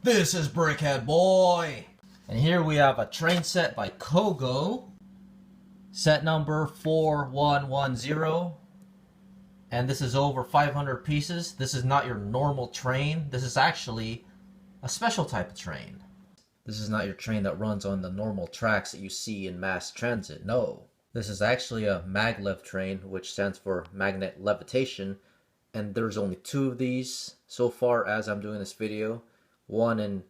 This is Brickhead Boy! And here we have a train set by COGO. Set number 4110. And this is over 500 pieces. This is not your normal train. This is actually a special type of train. This is not your train that runs on the normal tracks that you see in mass transit. No. This is actually a maglev train, which stands for magnet levitation. And there's only two of these so far as I'm doing this video. One in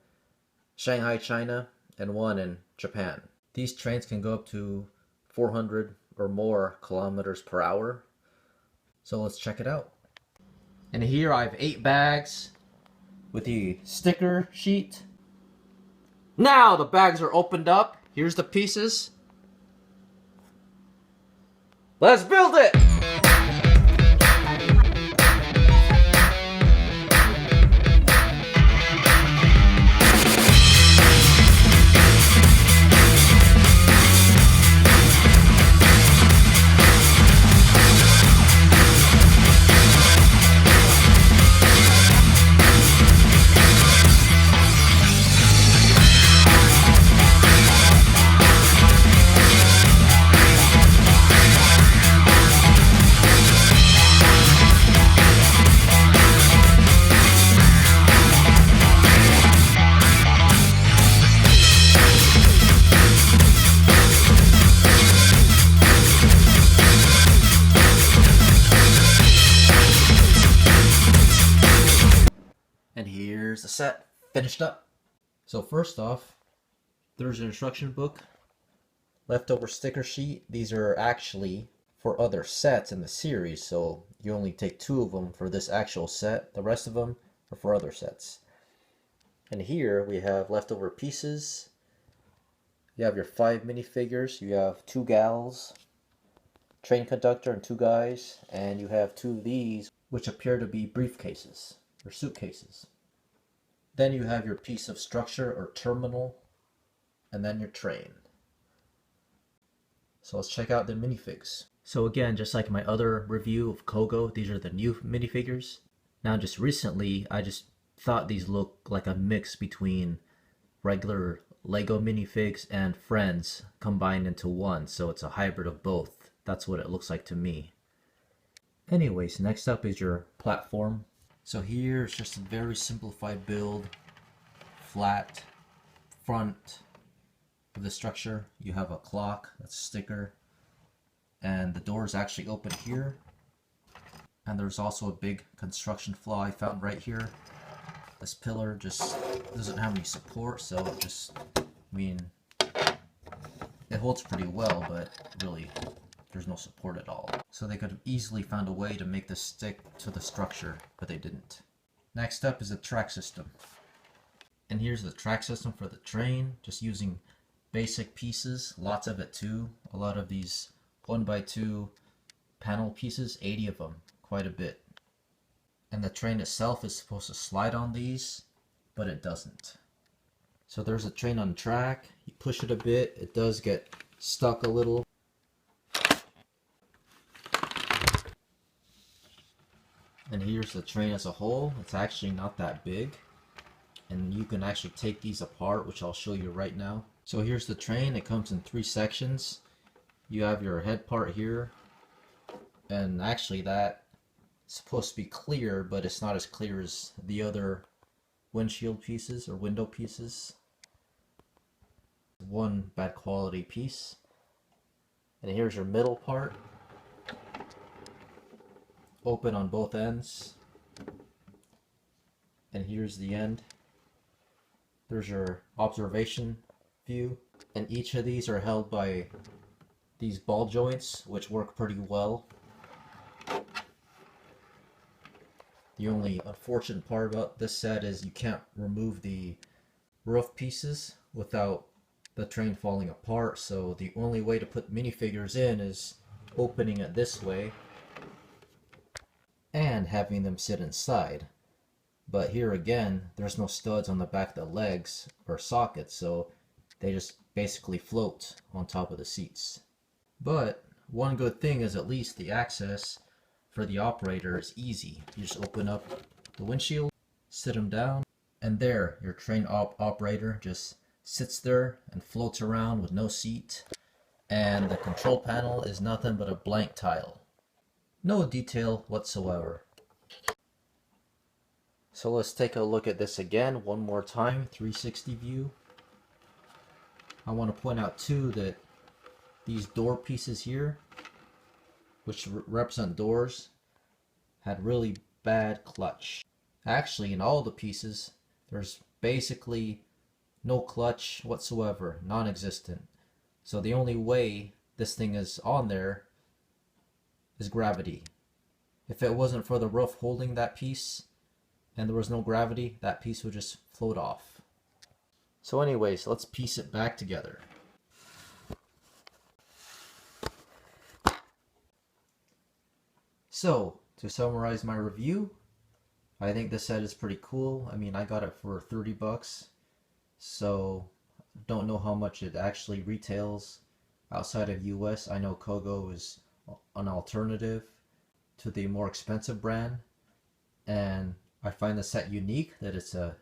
Shanghai, China, and one in Japan. These trains can go up to 400 or more kilometers per hour. So let's check it out. And here I have 8 bags with the sticker sheet. Now the bags are opened up. Here's the pieces. Let's build it! And here's the set finished up. So first off, there's an instruction book, leftover sticker sheet. These are actually for other sets in the series, so you only take 2 of them for this actual set. The rest of them are for other sets. And here we have leftover pieces. You have your 5 minifigures. You have 2 gals, train conductor, and 2 guys. And you have 2 of these, which appear to be briefcases or suitcases. Then you have your piece of structure or terminal, and then your train. So let's check out the minifigs. So again, just like my other review of COGO, these are the new minifigures. Now just recently, I just thought these looked like a mix between regular Lego minifigs and Friends combined into one, so it's a hybrid of both. That's what it looks like to me. Anyways, next up is your platform. So here it's just a very simplified build, flat front of the structure. You have a clock, that's a sticker, and the door is actually open here. And there's also a big construction flaw I found right here. This pillar just doesn't have any support, so it just, it holds pretty well, but really there's no support at all. So they could have easily found a way to make this stick to the structure, but they didn't. Next up is the track system. And here's the track system for the train, just using basic pieces, lots of it too. A lot of these 1x2 panel pieces, 80 of them, quite a bit. And the train itself is supposed to slide on these, but it doesn't. So there's a train on track, you push it a bit, it does get stuck a little. And here's the train as a whole. It's actually not that big. And you can actually take these apart, which I'll show you right now. So here's the train. It comes in 3 sections. You have your head part here. And actually that's supposed to be clear, but it's not as clear as the other windshield pieces or window pieces. One bad quality piece. And here's your middle part. Open on both ends, and here's the end. There's your observation view, and each of these are held by these ball joints, which work pretty well. The only unfortunate part about this set is you can't remove the roof pieces without the train falling apart, so the only way to put minifigures in is opening it this way and having them sit inside. But here again, there's no studs on the back of the legs or sockets, so they just basically float on top of the seats. But one good thing is at least the access for the operator is easy. You just open up the windshield, sit them down, And there, your train operator just sits there and floats around with no seat. And the control panel is nothing but a blank tile. No detail whatsoever. So let's take a look at this again one more time, 360 view. I want to point out too that these door pieces here, which represent doors, had really bad clutch. Actually, in all the pieces, there's basically no clutch whatsoever, non-existent. So the only way this thing is on there is gravity. If it wasn't for the roof holding that piece and there was no gravity, that piece would just float off. So anyways, let's piece it back together. So, to summarize my review, I think this set is pretty cool. I mean, I got it for 30 bucks, so don't know how much it actually retails outside of US. I know COGO is an alternative to the more expensive brand, and I find the set unique, that it's a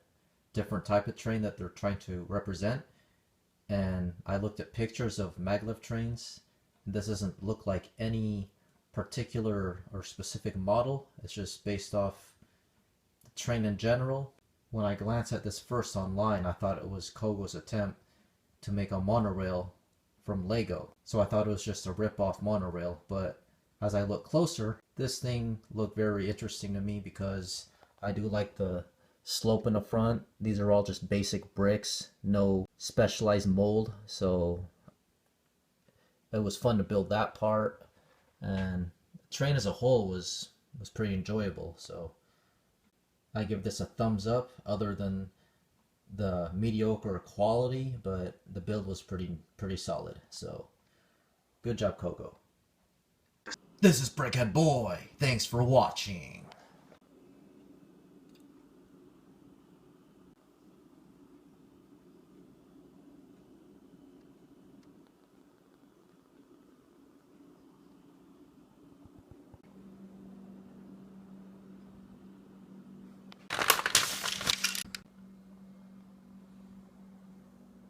different type of train that they're trying to represent. And I looked at pictures of maglev trains, and this doesn't look like any particular or specific model. It's just based off the train in general. When I glanced at this first online, I thought it was COGO's attempt to make a monorail from Lego. So I thought it was just a rip-off monorail, but as I look closer, this thing looked very interesting to me because I do like the slope in the front. These are all just basic bricks, no specialized mold, so it was fun to build that part. And the train as a whole was pretty enjoyable, so I give this a thumbs up, other than the mediocre quality, but the build was pretty solid. So good job, COGO. This is Brickhead Boy. Thanks for watching.